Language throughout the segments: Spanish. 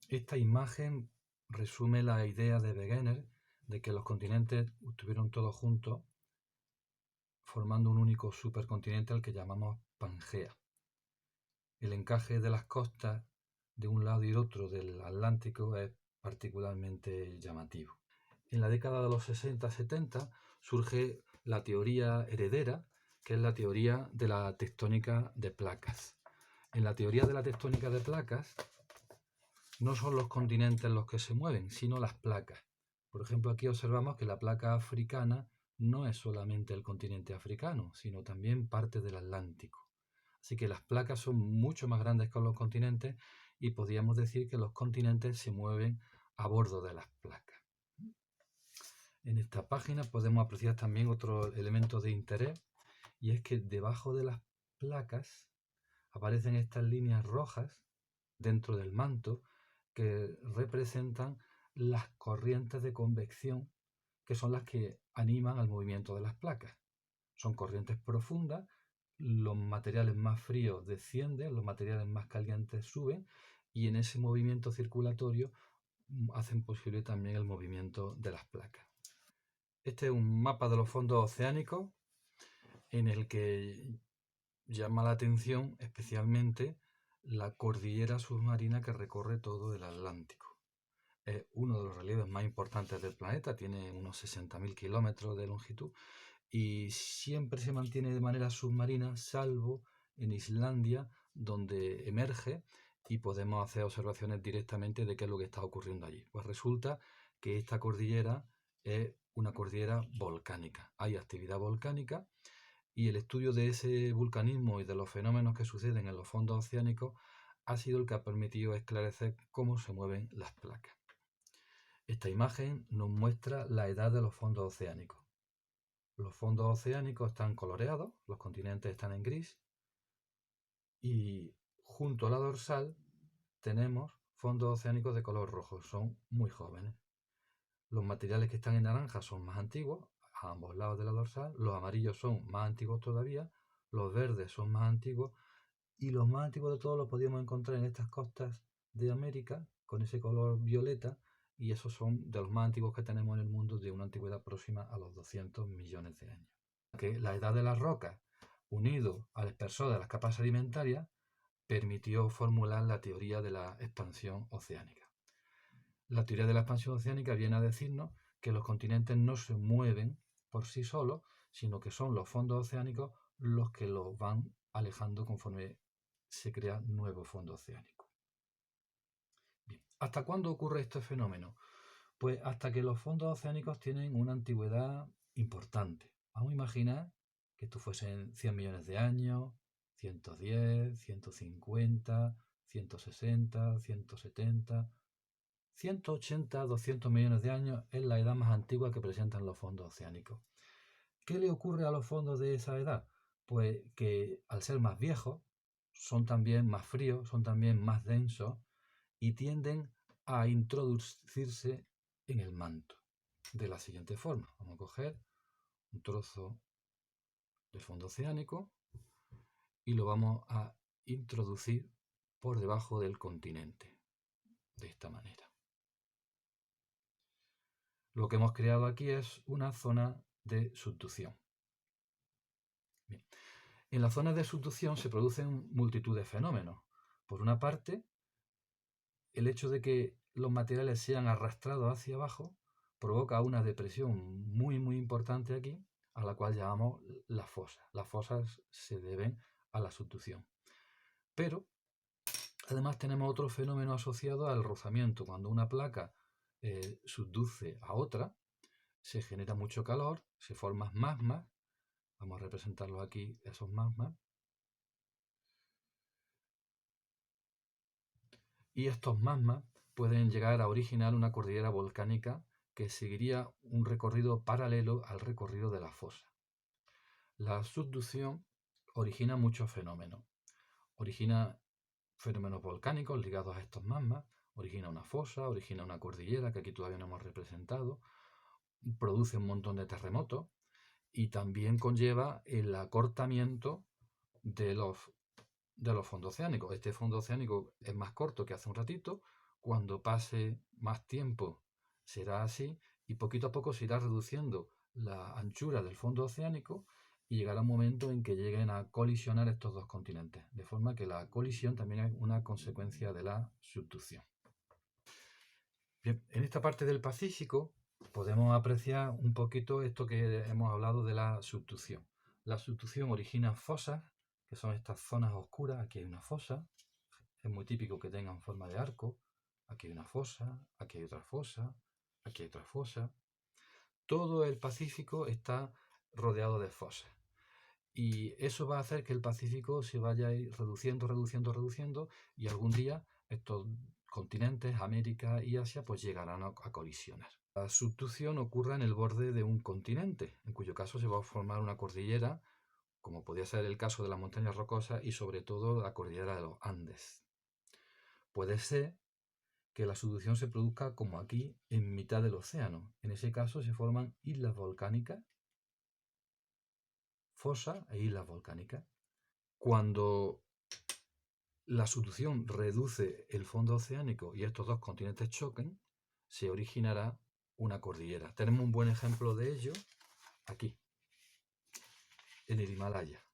Esta imagen resume la idea de Wegener de que los continentes estuvieron todos juntos formando un único supercontinente al que llamamos Pangea. El encaje de las costas de un lado y otro del Atlántico es particularmente llamativo. En la década de los 60-70 surge la teoría heredera, que es la teoría de la tectónica de placas. En la teoría de la tectónica de placas no son los continentes los que se mueven, sino las placas. Por ejemplo, aquí observamos que la placa africana no es solamente el continente africano, sino también parte del Atlántico. Así que las placas son mucho más grandes que los continentes y podríamos decir que los continentes se mueven a bordo de las placas. En esta página podemos apreciar también otro elemento de interés, y es que debajo de las placas aparecen estas líneas rojas dentro del manto que representan las corrientes de convección, que son las que animan al movimiento de las placas. Son corrientes profundas, los materiales más fríos descienden, los materiales más calientes suben, y en ese movimiento circulatorio hacen posible también el movimiento de las placas. Este es un mapa de los fondos oceánicos en el que llama la atención especialmente la cordillera submarina que recorre todo el Atlántico. Es uno de los relieves más importantes del planeta, tiene unos 60.000 kilómetros de longitud y siempre se mantiene de manera submarina, salvo en Islandia, donde emerge y podemos hacer observaciones directamente de qué es lo que está ocurriendo allí. Pues resulta que esta cordillera es una cordillera volcánica. Hay actividad volcánica y el estudio de ese vulcanismo y de los fenómenos que suceden en los fondos oceánicos ha sido el que ha permitido esclarecer cómo se mueven las placas. Esta imagen nos muestra la edad de los fondos oceánicos. Los fondos oceánicos están coloreados, los continentes están en gris y junto a la dorsal tenemos fondos oceánicos de color rojo, son muy jóvenes. Los materiales que están en naranja son más antiguos, a ambos lados de la dorsal, los amarillos son más antiguos todavía, los verdes son más antiguos y los más antiguos de todos los podíamos encontrar en estas costas de América con ese color violeta, y esos son de los más antiguos que tenemos en el mundo, de una antigüedad próxima a los 200 millones de años. Que la edad de las rocas, unido al espesor de las capas sedimentarias, permitió formular la teoría de la expansión oceánica. La teoría de la expansión oceánica viene a decirnos que los continentes no se mueven por sí solos, sino que son los fondos oceánicos los que los van alejando conforme se crean nuevos fondos oceánicos. Bien, ¿hasta cuándo ocurre este fenómeno? Pues hasta que los fondos oceánicos tienen una antigüedad importante. Vamos a imaginar que esto fuesen 100 millones de años, 110, 150, 160, 170, 180, 200 millones de años es la edad más antigua que presentan los fondos oceánicos. ¿Qué le ocurre a los fondos de esa edad? Pues que al ser más viejos, son también más fríos, son también más densos y tienden a introducirse en el manto de la siguiente forma. Vamos a coger un trozo de fondo oceánico y lo vamos a introducir por debajo del continente, de esta manera. Lo que hemos creado aquí es una zona de subducción. Bien. En las zonas de subducción se producen multitud de fenómenos. Por una parte, el hecho de que los materiales sean arrastrados hacia abajo provoca una depresión muy importante aquí, a la cual llamamos las fosas. Las fosas se deben a la subducción. Pero además tenemos otro fenómeno asociado al rozamiento. Cuando una placa subduce a otra, se genera mucho calor, se forman magmas. Vamos a representarlos aquí, esos magmas. Y estos magmas pueden llegar a originar una cordillera volcánica que seguiría un recorrido paralelo al recorrido de la fosa. La subducción origina muchos fenómenos. Origina fenómenos volcánicos ligados a estos magmas, origina una fosa, origina una cordillera que aquí todavía no hemos representado, produce un montón de terremotos y también conlleva el acortamiento de los fondos oceánicos. Este fondo oceánico es más corto que hace un ratito, Cuando pase más tiempo será así y poquito a poco se irá reduciendo la anchura del fondo oceánico y llegará un momento en que lleguen a colisionar estos dos continentes, de forma que la colisión también es una consecuencia de la subducción. Bien, en esta parte del Pacífico podemos apreciar un poquito esto que hemos hablado de la subducción. La subducción origina fosas, que son estas zonas oscuras. Aquí hay una fosa, es muy típico que tengan forma de arco. Aquí hay una fosa, aquí hay otra fosa, aquí hay otra fosa. Todo el Pacífico está rodeado de fosas. Y eso va a hacer que el Pacífico se vaya a ir reduciendo, y algún día estos continentes, América y Asia, pues llegarán a colisionar. La subducción ocurre en el borde de un continente, en cuyo caso se va a formar una cordillera, como podría ser el caso de las montañas rocosas y sobre todo la cordillera de los Andes. Puede ser que la subducción se produzca como aquí, en mitad del océano. En ese caso se forman islas volcánicas, fosas e islas volcánicas. Cuando la subducción reduce el fondo oceánico y estos dos continentes choquen, se originará una cordillera. Tenemos un buen ejemplo de ello aquí, en el Himalaya.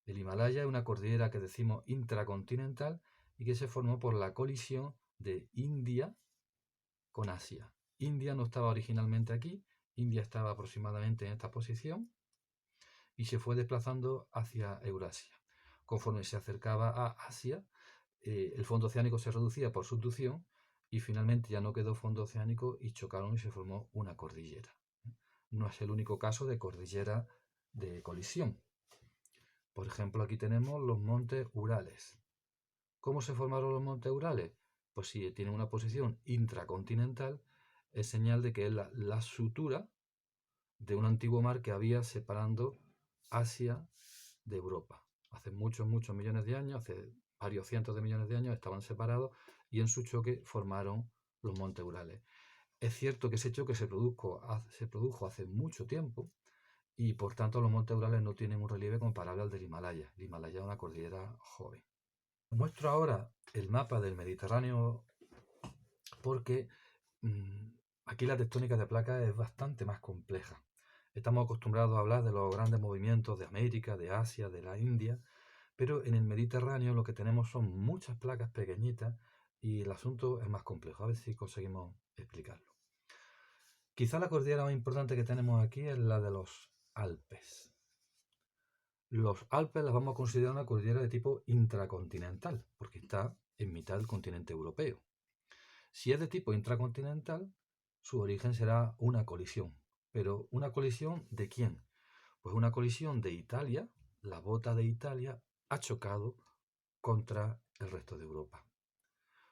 El Himalaya es una cordillera que decimos intracontinental y que se formó por la colisión de India con Asia. India no estaba originalmente aquí, India estaba aproximadamente en esta posición y se fue desplazando hacia Eurasia. Conforme se acercaba a Asia, el fondo oceánico se reducía por subducción y finalmente ya no quedó fondo oceánico y chocaron y se formó una cordillera. No es el único caso de cordillera de colisión. Por ejemplo, aquí tenemos los montes Urales. ¿Cómo se formaron los montes Urales? Pues si tienen una posición intracontinental, es señal de que es la sutura de un antiguo mar que había separando Asia de Europa. Hace muchos millones de años, hace varios cientos de millones de años, estaban separados y en su choque formaron los montes Urales. Es cierto que ese choque se produjo hace mucho tiempo y por tanto los montes Urales no tienen un relieve comparable al del Himalaya. El Himalaya es una cordillera joven. Muestro ahora el mapa del Mediterráneo porque aquí la tectónica de placas es bastante más compleja. Estamos acostumbrados a hablar de los grandes movimientos de América, de Asia, de la India, pero en el Mediterráneo lo que tenemos son muchas placas pequeñitas y el asunto es más complejo. A ver si conseguimos explicarlo. Quizá la cordillera más importante que tenemos aquí es la de los Alpes. Los Alpes las vamos a considerar una cordillera de tipo intracontinental, porque está en mitad del continente europeo. Si es de tipo intracontinental, su origen será una colisión. ¿Pero una colisión de quién? Pues una colisión de Italia. La bota de Italia ha chocado contra el resto de Europa.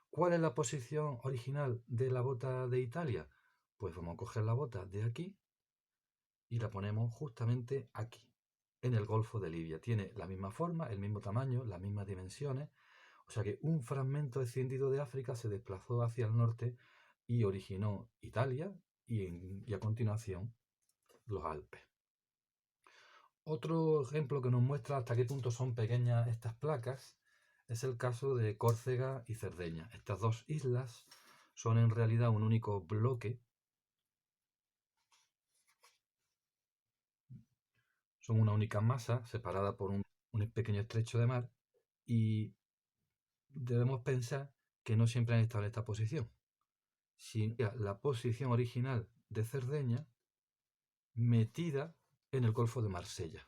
¿Cuál es la posición original de la bota de Italia? Pues vamos a coger la bota de aquí y la ponemos justamente aquí, en el Golfo de Libia. Tiene la misma forma, el mismo tamaño, las mismas dimensiones. O sea que un fragmento descendido de África se desplazó hacia el norte y originó Italia y a continuación los Alpes. Otro ejemplo que nos muestra hasta qué punto son pequeñas estas placas es el caso de Córcega y Cerdeña. Estas dos islas son en realidad un único bloque. Son una única masa separada por un pequeño estrecho de mar y debemos pensar que no siempre han estado en esta posición. Si la posición original de Cerdeña metida en el Golfo de Marsella.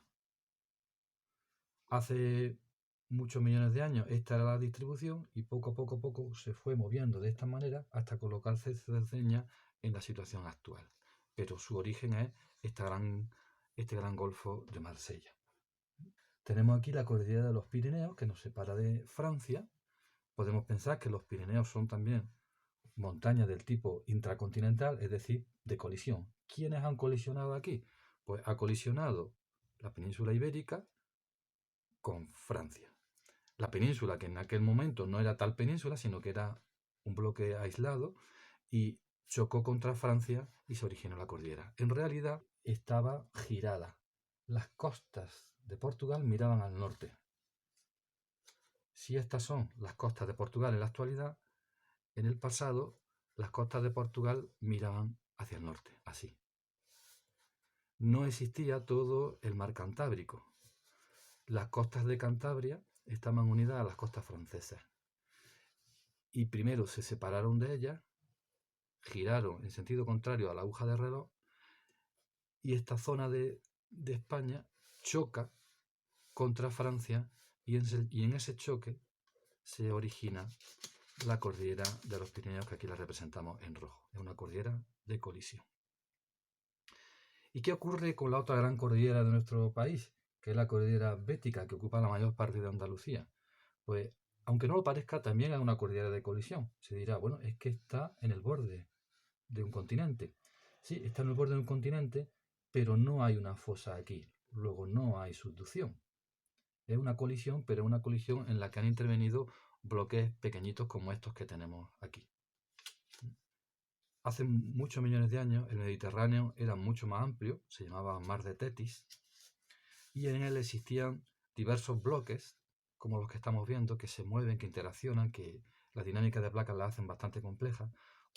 Hace muchos millones de años esta era la distribución y poco a poco se fue moviendo de esta manera hasta colocarse Cerdeña en la situación actual. Pero su origen es este gran Golfo de Marsella. Tenemos aquí la cordillera de los Pirineos que nos separa de Francia. Podemos pensar que los Pirineos son también montañas del tipo intracontinental, es decir, de colisión. ¿Quiénes han colisionado aquí? Pues ha colisionado la península ibérica con Francia. La península, que en aquel momento no era tal península, sino que era un bloque aislado, y chocó contra Francia y se originó la cordillera. En realidad estaba girada. Las costas de Portugal miraban al norte. Si estas son las costas de Portugal en la actualidad, en el pasado las costas de Portugal miraban hacia el norte, así. No existía todo el mar Cantábrico. Las costas de Cantabria estaban unidas a las costas francesas. Y primero se separaron de ellas, giraron en sentido contrario a la aguja de reloj, y esta zona de España choca contra Francia, y en ese choque se origina la cordillera de los Pirineos, que aquí la representamos en rojo. Es una cordillera de colisión. ¿Y qué ocurre con la otra gran cordillera de nuestro país, que es la cordillera Bética, que ocupa la mayor parte de Andalucía? Pues, aunque no lo parezca, también es una cordillera de colisión. Se dirá, bueno, es que está en el borde de un continente. Sí, está en el borde de un continente, pero no hay una fosa aquí. Luego no hay subducción. Es una colisión, pero es una colisión en la que han intervenido bloques pequeñitos como estos que tenemos aquí. Hace muchos millones de años el Mediterráneo era mucho más amplio, se llamaba Mar de Tetis, y en él existían diversos bloques, como los que estamos viendo, que se mueven, que interaccionan, que la dinámica de placas la hacen bastante compleja.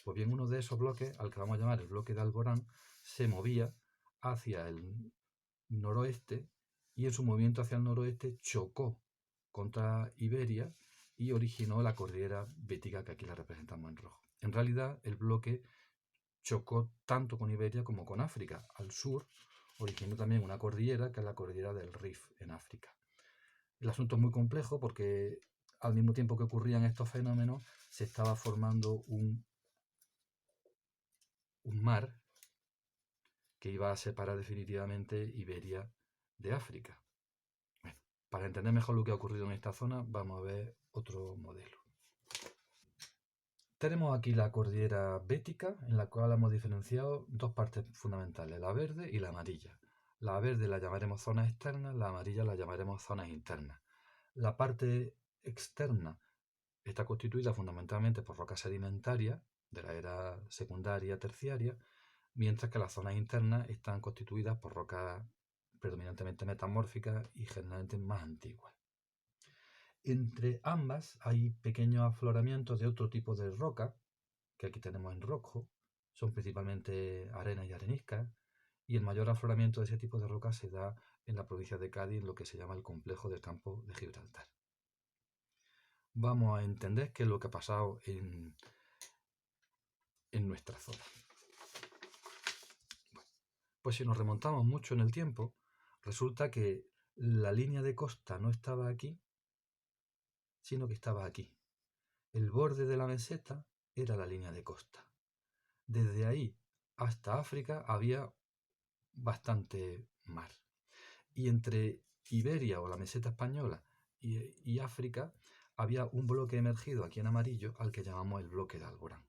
Pues bien, uno de esos bloques, al que vamos a llamar el bloque de Alborán, se movía hacia el noroeste, y en su movimiento hacia el noroeste chocó contra Iberia y originó la cordillera Bética, que aquí la representamos en rojo. En realidad, el bloque chocó tanto con Iberia como con África. Al sur originó también una cordillera, que es la cordillera del Rif en África. El asunto es muy complejo porque al mismo tiempo que ocurrían estos fenómenos se estaba formando un mar que iba a separar definitivamente Iberia de África. Bueno, para entender mejor lo que ha ocurrido en esta zona, vamos a ver otro modelo. Tenemos aquí la cordillera Bética, en la cual hemos diferenciado dos partes fundamentales, la verde y la amarilla. La verde la llamaremos zonas externas, la amarilla la llamaremos zonas internas. La parte externa está constituida fundamentalmente por rocas sedimentarias de la era secundaria, terciaria, mientras que las zonas internas están constituidas por rocas predominantemente metamórficas y generalmente más antiguas. Entre ambas hay pequeños afloramientos de otro tipo de roca, que aquí tenemos en rojo, son principalmente arena y areniscas, y el mayor afloramiento de ese tipo de rocas se da en la provincia de Cádiz, en lo que se llama el complejo del campo de Gibraltar. Vamos a entender qué es lo que ha pasado en nuestra zona. Bueno, pues si nos remontamos mucho en el tiempo, resulta que la línea de costa no estaba aquí, sino que estaba aquí. El borde de la meseta era la línea de costa. Desde ahí hasta África había bastante mar. Y entre Iberia o la meseta española y África había un bloque emergido aquí en amarillo al que llamamos el bloque de Alborán.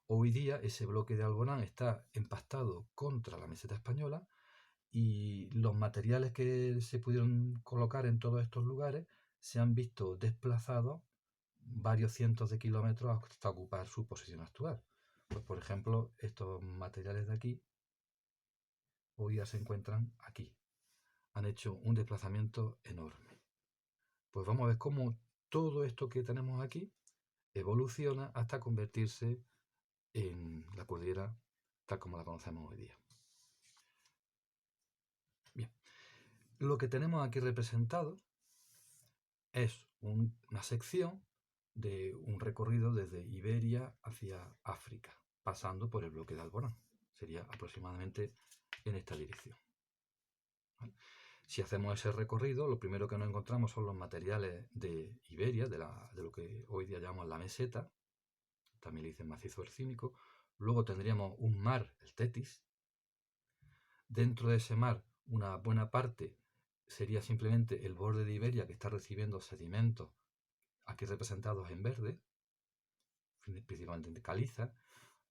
Hoy día ese bloque de Alborán está empastado contra la meseta española, y los materiales que se pudieron colocar en todos estos lugares se han visto desplazados varios cientos de kilómetros hasta ocupar su posición actual. Pues, por ejemplo, estos materiales de aquí hoy día se encuentran aquí. Han hecho un desplazamiento enorme. Pues vamos a ver cómo todo esto que tenemos aquí evoluciona hasta convertirse en la cordillera tal como la conocemos hoy día. Bien, lo que tenemos aquí representado es una sección de un recorrido desde Iberia hacia África, pasando por el bloque de Alborán. Sería aproximadamente en esta dirección. ¿Vale? Si hacemos ese recorrido, lo primero que nos encontramos son los materiales de Iberia, de lo que hoy día llamamos la meseta, también le dicen macizo hercínico. Luego tendríamos un mar, el Tetis. Dentro de ese mar, una buena parte sería simplemente el borde de Iberia, que está recibiendo sedimentos aquí representados en verde, principalmente en caliza.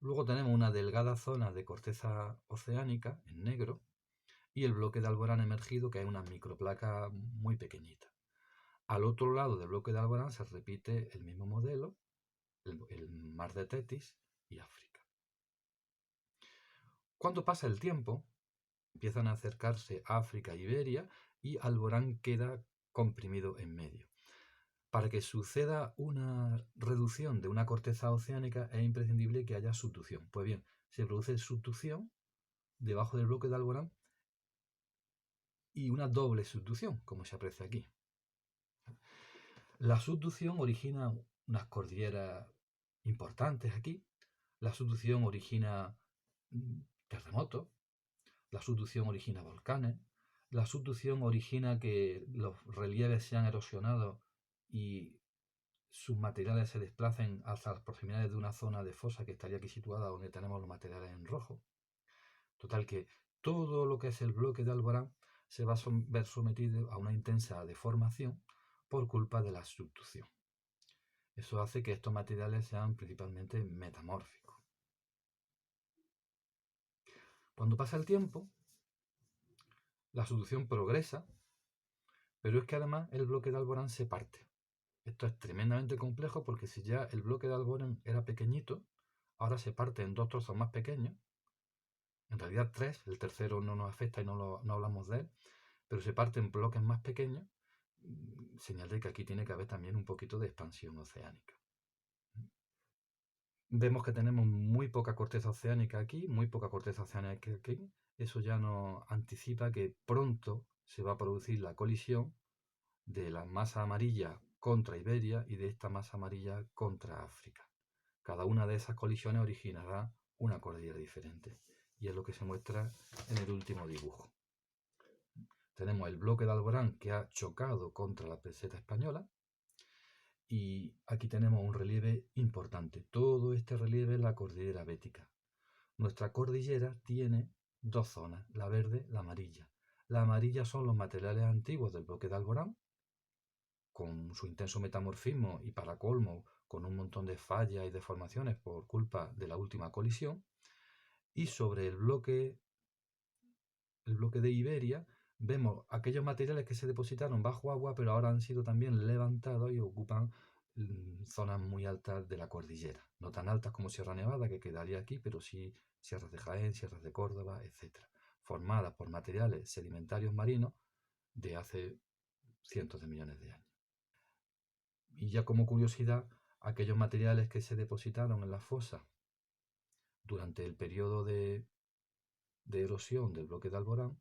Luego tenemos una delgada zona de corteza oceánica en negro y el bloque de Alborán emergido, que es una microplaca muy pequeñita. Al otro lado del bloque de Alborán se repite el mismo modelo, el mar de Tetis y África. Cuando pasa el tiempo, empiezan a acercarse África e Iberia y Alborán queda comprimido en medio. Para que suceda una reducción de una corteza oceánica es imprescindible que haya subducción. Pues bien, se produce subducción debajo del bloque de Alborán y una doble subducción, como se aprecia aquí. La subducción origina unas cordilleras importantes aquí. La subducción origina terremotos. La subducción origina volcanes. La subducción origina que los relieves sean erosionados y sus materiales se desplacen hasta las proximidades de una zona de fosa que estaría aquí situada donde tenemos los materiales en rojo. Total que todo lo que es el bloque de Alborán se va a ver sometido a una intensa deformación por culpa de la subducción. Eso hace que estos materiales sean principalmente metamórficos. Cuando pasa el tiempo, la subducción progresa, pero es que además el bloque de Alborán se parte. Esto es tremendamente complejo porque si ya el bloque de Alborán era pequeñito, ahora se parte en dos trozos más pequeños, en realidad tres, el tercero no nos afecta y no hablamos de él, pero se parte en bloques más pequeños, señal de que aquí tiene que haber también un poquito de expansión oceánica. Vemos que tenemos muy poca corteza oceánica aquí, muy poca corteza oceánica aquí. Eso ya nos anticipa que pronto se va a producir la colisión de la masa amarilla contra Iberia y de esta masa amarilla contra África. Cada una de esas colisiones originará una cordillera diferente y es lo que se muestra en el último dibujo. Tenemos el bloque de Alborán que ha chocado contra la peseta española y aquí tenemos un relieve importante. Todo este relieve es la cordillera bética. Nuestra cordillera tiene dos zonas, la verde y la amarilla. La amarilla son los materiales antiguos del bloque de Alborán, con su intenso metamorfismo y para colmo con un montón de fallas y deformaciones por culpa de la última colisión. Y sobre el bloque de Iberia vemos aquellos materiales que se depositaron bajo agua, pero ahora han sido también levantados y ocupan zonas muy altas de la cordillera. No tan altas como Sierra Nevada, que quedaría aquí, pero sí sierras de Jaén, sierras de Córdoba, etc. Formadas por materiales sedimentarios marinos de hace cientos de millones de años. Y ya como curiosidad, aquellos materiales que se depositaron en la fosa durante el periodo de erosión del bloque de Alborán,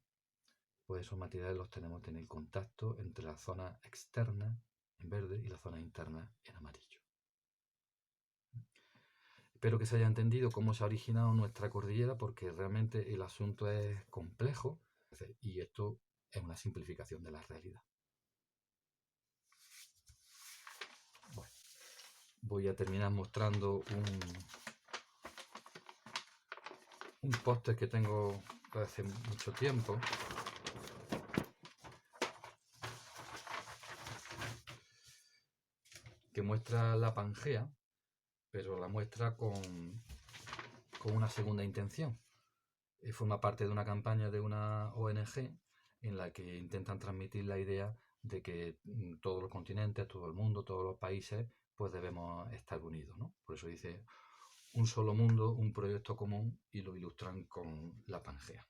pues esos materiales los tenemos en el contacto entre la zona externa en verde y la zona interna en amarillo. Espero que se haya entendido cómo se ha originado nuestra cordillera, porque realmente el asunto es complejo y esto es una simplificación de la realidad. Bueno, voy a terminar mostrando un póster que tengo desde hace mucho tiempo, que muestra la Pangea, pero la muestra con una segunda intención. Forma parte de una campaña de una ONG en la que intentan transmitir la idea de que todos los continentes, todo el mundo, todos los países, pues debemos estar unidos, ¿no? Por eso dice un solo mundo, un proyecto común, y lo ilustran con la Pangea.